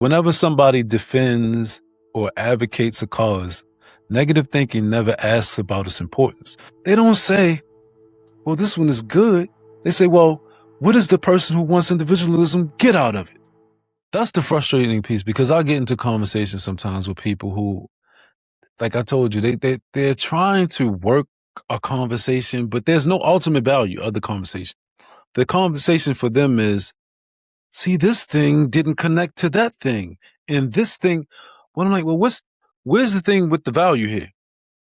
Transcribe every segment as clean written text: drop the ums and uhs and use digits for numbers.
Whenever somebody defends or advocates a cause, negative thinking never asks about its importance. They don't say, well, this one is good. They say, well, what does the person who wants individualism get out of it? That's the frustrating piece, because I get into conversations sometimes with people who, like I told you, they're trying to work a conversation, but there's no ultimate value of the conversation. The conversation for them is, see, this thing didn't connect to that thing. And this thing, well, I'm like, well, where's the thing with the value here?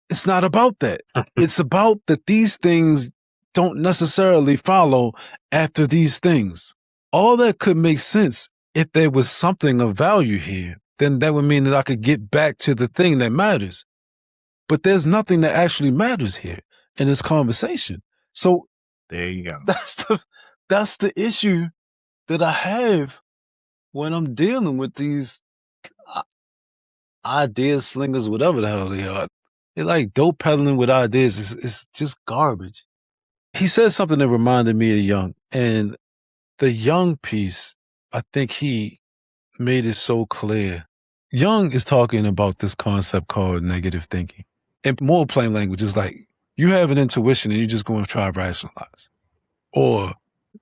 It's not about that. It's about that these things don't necessarily follow after these things. All that could make sense if there was something of value here. Then that would mean that I could get back to the thing that matters. But there's nothing that actually matters here in this conversation. So there you go. That's the issue that I have when I'm dealing with these idea slingers, whatever the hell they are. They're like dope peddling with ideas. It's just garbage. He said something that reminded me of Jung, and the Jung piece, I think he made it so clear. Jung is talking about this concept called negative thinking. In more plain language, it's like you have an intuition and you're just going to try to rationalize. Or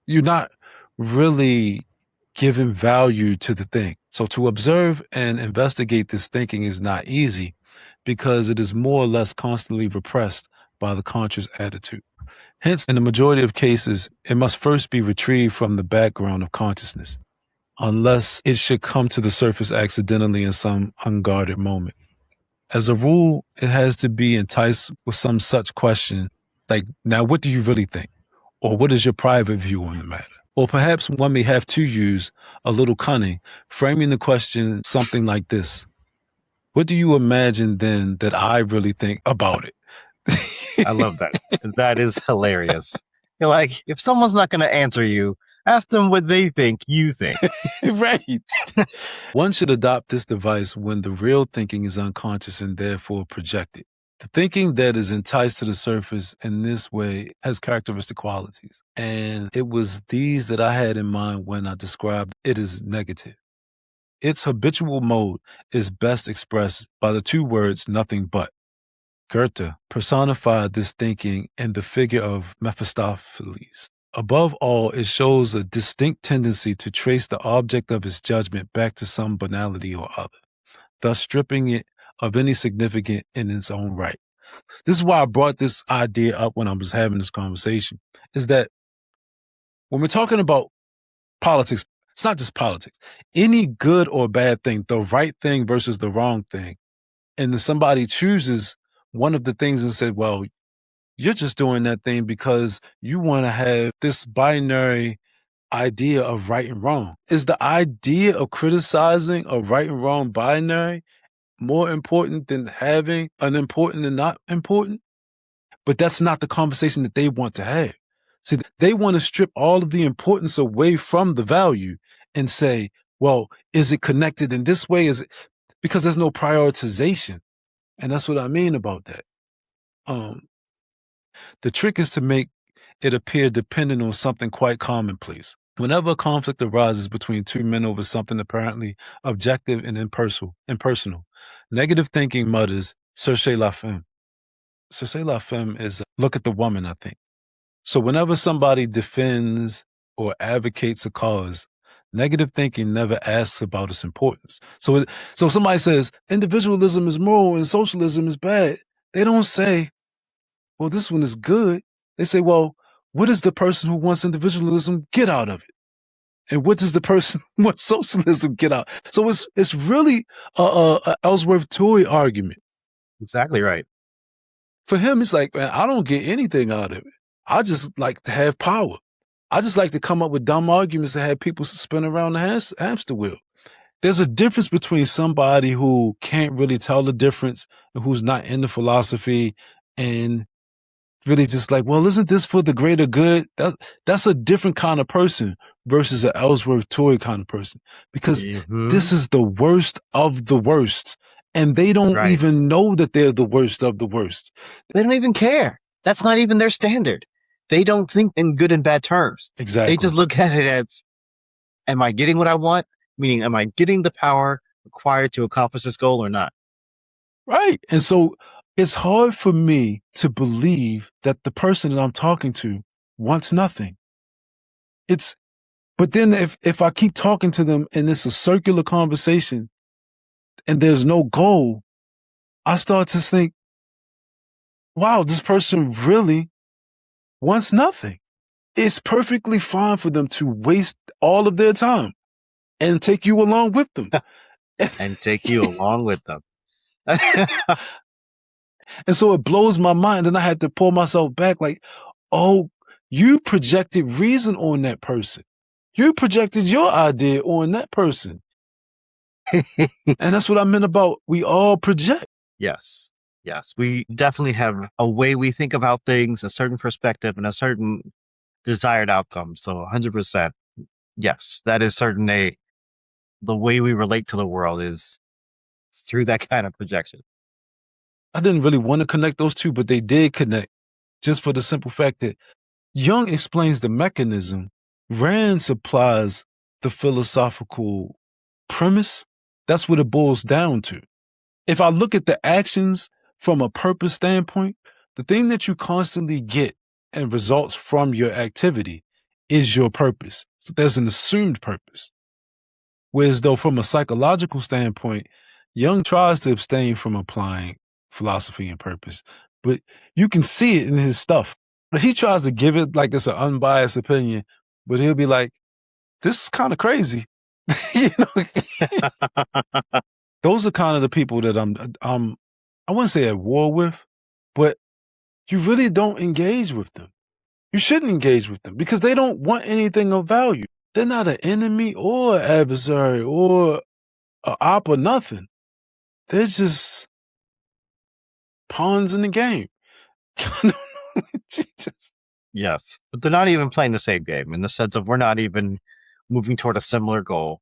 you're not really giving value to the thing. So to observe and investigate this thinking is not easy, because it is more or less constantly repressed by the conscious attitude. Hence, in the majority of cases, it must first be retrieved from the background of consciousness, unless it should come to the surface accidentally in some unguarded moment. As a rule, it has to be enticed with some such question, like, now what do you really think? Or what is your private view on the matter? Or perhaps one may have to use a little cunning, framing the question something like this: what do you imagine then that I really think about it? I love that. That is hilarious. You're like, if someone's not going to answer you, ask them what they think you think. Right. One should adopt this device when the real thinking is unconscious and therefore projected. The thinking that is enticed to the surface in this way has characteristic qualities. And it was these that I had in mind when I described it as negative. Its habitual mode is best expressed by the two words nothing but. Goethe personified this thinking in the figure of Mephistopheles. Above all, it shows a distinct tendency to trace the object of its judgment back to some banality or other, thus stripping it of any significance in its own right. This is why I brought this idea up when I was having this conversation, is that when we're talking about politics, it's not just politics. Any good or bad thing, the right thing versus the wrong thing, and then somebody chooses one of the things and said, well, you're just doing that thing because you want to have this binary idea of right and wrong. Is the idea of criticizing a right and wrong binary more important than having an important and not important? But that's not the conversation that they want to have. See, they want to strip all of the importance away from the value and say, well, is it connected in this way? Is it? Because there's no prioritization. And that's what I mean about that. The trick is to make it appear dependent on something quite commonplace. Whenever a conflict arises between two men over something apparently objective and impersonal, negative thinking mutters, cherchez la femme. Cherchez la femme is look at the woman, I think. So whenever somebody defends or advocates a cause, negative thinking never asks about its importance. So if somebody says individualism is moral and socialism is bad, they don't say, well, this one is good. They say, well, what does the person who wants individualism get out of it? And what does the person who wants socialism get out? So it's really a Ellsworth Tory argument. Exactly right. For him, it's like, man, I don't get anything out of it. I just like to have power. I just like to come up with dumb arguments and have people spin around the hamster wheel. There's a difference between somebody who can't really tell the difference and who's not into philosophy and really just like, well, isn't this for the greater good? That's a different kind of person versus an Ellsworth Tory kind of person, because this is the worst of the worst. And they don't even know that they're the worst of the worst. They don't even care. That's not even their standard. They don't think in good and bad terms. Exactly. They just look at it as, am I getting what I want? Meaning, am I getting the power required to accomplish this goal or not? Right. And so it's hard for me to believe that the person that I'm talking to wants nothing. But then if I keep talking to them and it's a circular conversation and there's no goal, I start to think, wow, this person really wants nothing. It's perfectly fine for them to waste all of their time and take you along with them. And take you along with them. And so it blows my mind. And I had to pull myself back like, oh, you projected reason on that person. You projected your idea on that person. And that's what I meant about we all project. Yes. Yes. We definitely have a way we think about things, a certain perspective, and a certain desired outcome. So 100%. Yes, that is certainly the way we relate to the world is through that kind of projection. I didn't really want to connect those two, but they did connect just for the simple fact that Jung explains the mechanism. Rand supplies the philosophical premise. That's what it boils down to. If I look at the actions from a purpose standpoint, the thing that you constantly get and results from your activity is your purpose. So there's an assumed purpose. Whereas though from a psychological standpoint, Jung tries to abstain from applying philosophy and purpose, but you can see it in his stuff. He tries to give it like it's an unbiased opinion, but he'll be like, this is kind of crazy. You know? Those are kind of the people that I wouldn't say at war with, but you really don't engage with them. You shouldn't engage with them because they don't want anything of value. They're not an enemy or an adversary or an op or nothing. They're just pawns in the game. Yes, but they're not even playing the same game in the sense of we're not even moving toward a similar goal.